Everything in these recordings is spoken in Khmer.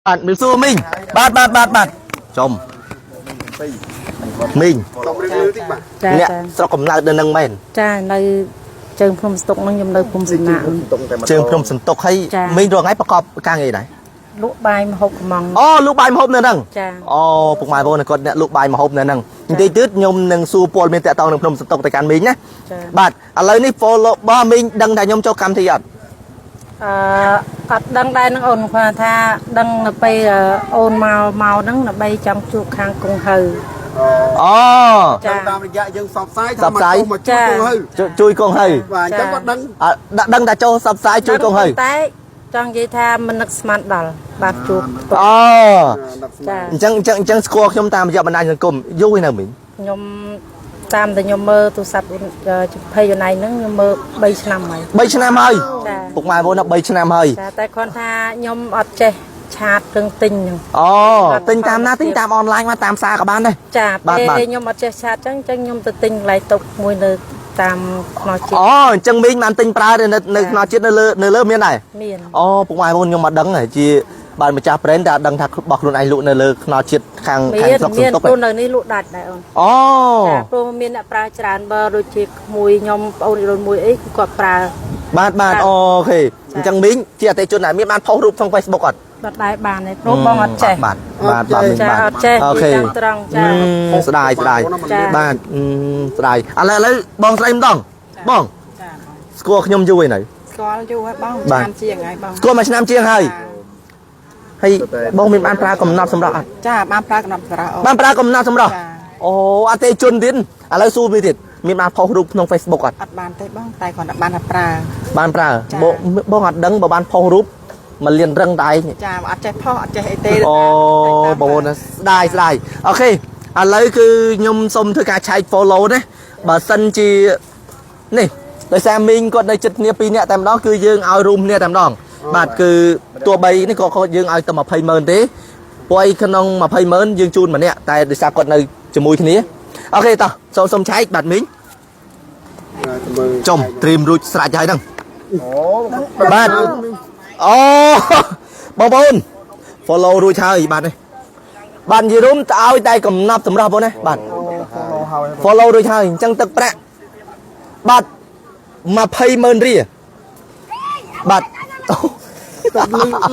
bạn mình xua mình bát chồng mình nè sao còn lại đơn năng men cha nơi trường phong tục nó nhầm nơi phong sừng nặng trường phong sừng tục hay mình rồi ngayประกอบca nghề này លក់បាយមហូបកំង អូលោកបាយមហូបនៅហ្នឹង ចា អូពុកម៉ែបងគាត់អ្នកលក់បាយមហូបនៅហ្នឹងនិយាយទៀតខ្ញុំនឹងសួរពលមានតាក់តងនឹងភ្នំសន្ទុកទៅកាន់មីងណាបាទឥឡូវនេះ follow របស់មីងដឹងថាខ្ញុំចូលកម្មវិធីអត់ អត់ដឹងដែរនឹងអូនគាត់ថាដឹងទៅពេលអូនមកហ្នឹងដើម្បីចង់ជួបខាងកងហើ អូ ចា តាមរយៈយើងសបផ្សាយថាមកជួយកងហើ ជួយកងហើ បាទអញ្ចឹងគាត់ដឹង ដឹងថាចូលសបផ្សាយជួយកងហើ តែចង់និយាយថាមិននឹកស្មានដល់បាទជួប អូ ចា អញ្ចឹងស្គាល់ខ្ញុំតាមរយៈបណ្ដាញសង្គមយូរហើយនៅមីង ខ្ញុំតាមតែខ្ញុំមើលទូរស័ព្ទភ័យណៃហ្នឹងខ្ញុំមើល3ឆ្នាំហើយ 3ឆ្នាំហើយ ចា ពុកម៉ែបងថា3ឆ្នាំហើយ ចាតែគាត់ថាខ្ញុំអត់ចេះឆាតរឿងទិញហ្នឹង អូទិញតាមណាទិញតាមអនឡាញមកតាមសារក៏បានដែរ ចាពេលខ្ញុំអត់ចេះឆាតអញ្ចឹងខ្ញុំទៅទិញកន្លែងតុកមួយនៅតាមខ្នោះជាតិ អូអញ្ចឹងមីងបានទិញប្រើនៅខ្នោះជាតិនៅលើមានដែរ មាន អូពុកម៉ែបងខ្ញុំមកដឹងជាបានម្ចាស់ប្រេនតែដឹងថារបស់ខ្លួនឯងលក់នៅលើខ្នោះជាតិខាងស្រុកសន្ទុក មាននៅនេះលក់ដាច់ដែរអូន អូ ចាព្រោះមានអ្នកប្រើច្រើនបើដូចជាក្មួយខ្ញុំប្អូនរូនមួយអីគាត់ប្រើ បាទអូខេអញ្ចឹងមីងជាអតិជនដែលមានបានផុសរូបក្នុង Facebook អត់ បាត់ដែរបានទេព្រោះបងអត់ចេះ បាទមីងបាទ ចាអត់ចេះ អូខេ ត្រង់ចា ស្ដាយបាទស្ដាយឥឡូវបងស្រីម្ដងបងស្គាល់ខ្ញុំយូរហើយនៅ ស្គាល់យូរហើយបងឆ្នាំជាងហើយបង ស្គាល់មួយឆ្នាំជាងហើយហើយបងមានបានប្រើកំណត់សម្រាប់អត់ ចាបានប្រើកំណត់សម្រាប់អូន បានប្រើកំណត់សម្រាប់អូអតិជនទៀតឥឡូវសួរមួយទៀតមានបានផុសរូបក្នុង Facebook អត់ អត់បានទេបងតែគាត់តែបានតែប្រើ បានប្រើបងអត់ដឹងបើបានផុសរូបមកលៀនរឹងដៃ ចាអត់ចេះផុសអត់ចេះអីទេ អូបងប្អូនស្ដាយអូខេឥឡូវគឺខ្ញុំសុំធ្វើការឆែក follow ណាបើសិនជានេះដោយសារមីងគាត់នៅចិត្តគ្នា2នាក់តែម្ដងគឺយើងឲ្យរួមគ្នាតែម្ដងបាទគឺទោះបីនេះក៏យើងឲ្យតែ200,000ទេព្រោះអីក្នុង200,000យើងជូនម្នាក់តែដោយសារគាត់នៅជាមួយគ្នាអូខេតោះសុំឆែកបាទមីងចំត្រៀមរួចស្រេចហើយហ្នឹង បាទអូបងប្អូន follow រួចហើយបាទនេះបាទនិយាយរួមទៅឲ្យតែកំណត់សម្រាប់បងណាបាទ follow រួចហើយអញ្ចឹងទឹកប្រាក់បាទ20,000 រៀលបាទ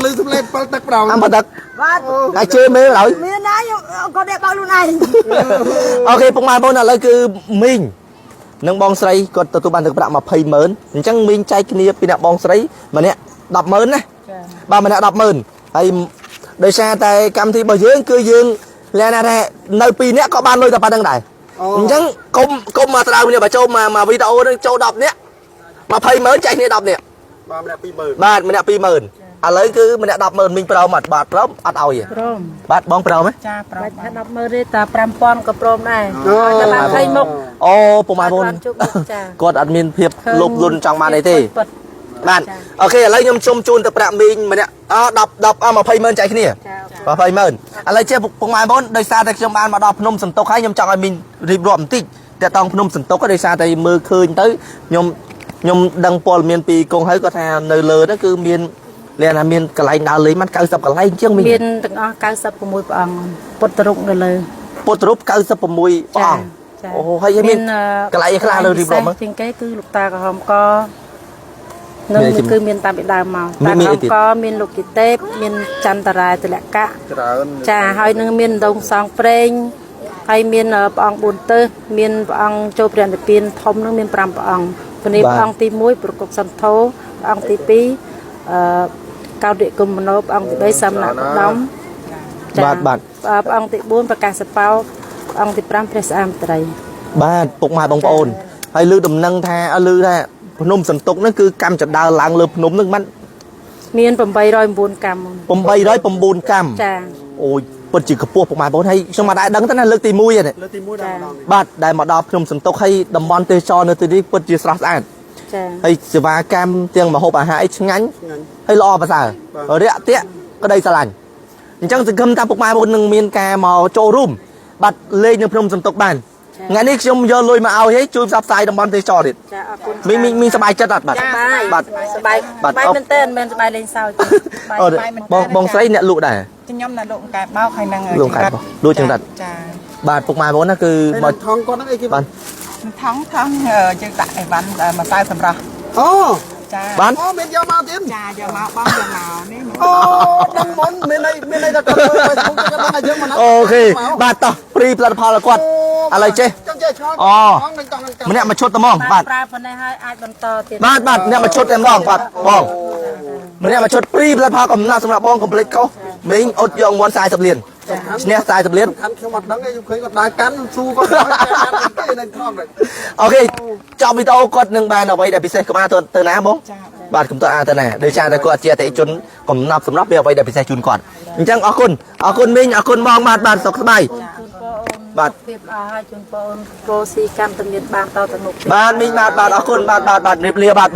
លឺសំឡេង7ទឹកប្រោ អាមកទឹក បាទ តែជឿមើលហើយ មានណាគាត់ដែរបងខ្លួនឯង អូខេពុកម៉ែបងឥឡូវគឺមីងនិងបងស្រីគាត់ទទួលបានទឹកប្រាក់20,000អញ្ចឹងមីងចែកគ្នាពីអ្នកបងស្រីម្នាក់10,000ណាបាទម្នាក់10,000ហើយដោយសារតែកម្មវិធីរបស់យើងគឺយើងលះណាថានៅ2នាក់ក៏បានលុយតែប៉ុណ្្នឹងដែរអញ្ចឹងគុំមកត្រាវគ្នាបើចូលមកវីដេអូនឹងចូល10នាក់20,000ចែកគ្នា10នាក់ បាទម្នាក់20,000 បាទម្នាក់20,000ឥឡូវគឺម្នាក់10,000មីងព្រមអត់បាទព្រមអត់ឲ្យទេ ព្រម បាទបងព្រមទេ ចាព្រមថា10,000ទេតែ5,000ក៏ព្រមដែរតែបាន20មុខ អូពុកម៉ែបង ជុកចា គាត់អត់មានភាពលោភលន់ចង់បានអីទេ ពិត បាទអូខេឥឡូវខ្ញុំសុំជូនទៅប្រាក់មីងម្នាក់20,000ចែកគ្នា ចា 20,000ឥឡូវចេះពុកម៉ែបងដោយសារតែខ្ញុំបានមកដល់ភ្នំសន្ទុកហើយខ្ញុំចង់ឲ្យមីងរៀបរាប់បន្តិចតែតង់ភ្នំសន្ទុកដោយសារតែមើលឃើញទៅខ្ញុំដឹងព័ត៌មានពីកងហើយគាត់ថានៅលើហ្នឹងគឺមានលះណាមានកន្លែងដើរលេងបាន90កន្លែងជាងមីង មានទាំងអស់96ព្រះអង្គពុទ្ធរូបនៅលើ ពុទ្ធរូប96ព្រះអង្គអូហើយមានកន្លែងខ្លះលើរៀបរាប់មើល ជាងគេគឺលោកតាក្រហមកនឹងគឺមានតាមពីដើមមកតាក្រហមកមានលោកគិទេពមានចន្ទរាយទលកៈ ច្រើន ចាហើយនឹងមានដងសងព្រេងហើយមានព្រះអង្គ4ទើសមានព្រះអង្គចូលព្រះនិព្វានធំនឹងមាន5ព្រះអង្គព្រះអង្គទី1ប្រកបសន្ធោព្រះអង្គទី2កោតិគុំមនោព្រះអង្គទី3សមណៈឧត្តម បាទ ព្រះអង្គទី4ប្រកាសបោព្រះអង្គទី5ព្រះស្អាមត្រី បាទពុកម៉ែបងប្អូនហើយលើដំណឹងថាភ្នំសន្ទុកហ្នឹងគឺកម្មចដើរឡើងលើភ្នំហ្នឹងបាន មាន809កម្ម 809កម្ម ចា អូយពិតជាកម្ពស់ពុកម៉ែបងប្អូនហើយខ្ញុំមកដែរដឹងទៅណាលើកទី1ហ្នឹង លើកទី1ដល់ម្ដងនេះ បាទដែលមកដល់ភ្នំសន្ទុកហើយតំបន់ទេសចរនៅទីនេះពិតជាស្រស់ស្អាត ចា ហើយសេវាកម្មទាំងម្ហូបអាហារអីឆ្ងាញ់ហើយល្អប្រសើររាក់ទាក់ក្តីស្រឡាញ់អញ្ចឹងសង្ឃឹមថាពុកម៉ែបងប្អូននឹងមានការមកចូលរួមបាទលេងនៅភ្នំសន្ទុកបាន ថ្ងៃនេះខ្ញុំយកលុយមកឲ្យជួយផ្សព្វផ្សាយតំបន់ទេសចរទៀត ចាអរគុណ មីងសប្បាយចិត្តអត់បាទ បាទសប្បាយមែនតើមិនសប្បាយលេងសើច បងស្រីអ្នកលក់ដែរ ច ខ្ញុំណាលោកកែបោកហើយនឹង លោកខែបងដូចចឹងដាច់ ចា បាទពុកម៉ែបងណាគឺបើ ថងគាត់ហ្នឹងអីគេ បាទ ថងយើងដាក់អីវ៉ាន់ម្សៅសម្រាប់ អូ ចា បាទ អូមានយកមកទៀត ចាយកមកបងយកមកនេះ អូដឹងមុនមានអីថាគាត់មើល Facebook គាត់ដឹងថាយើងមកណា អូខេបាទតោះព្រីផលិតផលគាត់ឥឡូវចេះ ចឹងចេះឆ្ងល់ អូ នឹងចង់នឹង ម្នាក់មកឈុតតែហ្មងបាទ ប្រើប៉ុណ្ណេះហើយអាចបន្តទៀត បាទអ្នកមកឈុតតែម្ដងបាទបងម្នាក់មកឈុតព្រីផលិតផលកំណាត់សម្រាប់បងកុំភ្លេចខុសមីងអត់យក140លានឈ្នះ40លាន ខាន់ខ្ញុំអត់ដឹងទេខ្ញុំឃើញគាត់ដើរកាន់ស៊ូគាត់ដល់គេនៅក្នុងហ្នឹង អូខេចប់វីដេអូគាត់នឹងបានអ្វីដែលពិសេសកម្ពុជាទៅណាបងបាទខ្ញុំទៅទៅណាដោយសារតែគាត់ជាអតិថិជនកំណាប់សម្រាប់វាអ្វីដែលពិសេសជូនគាត់អញ្ចឹងអរគុណមីងអរគុណបងបាទសុខសប្បាយ ជូនបងអូន បាទ ភាពល្អហើយជូនបងអូនប្រូស៊ីកម្មតមានបានតទៅមុខ បាទមីងបាទអរគុណបាទរៀបលាបាទ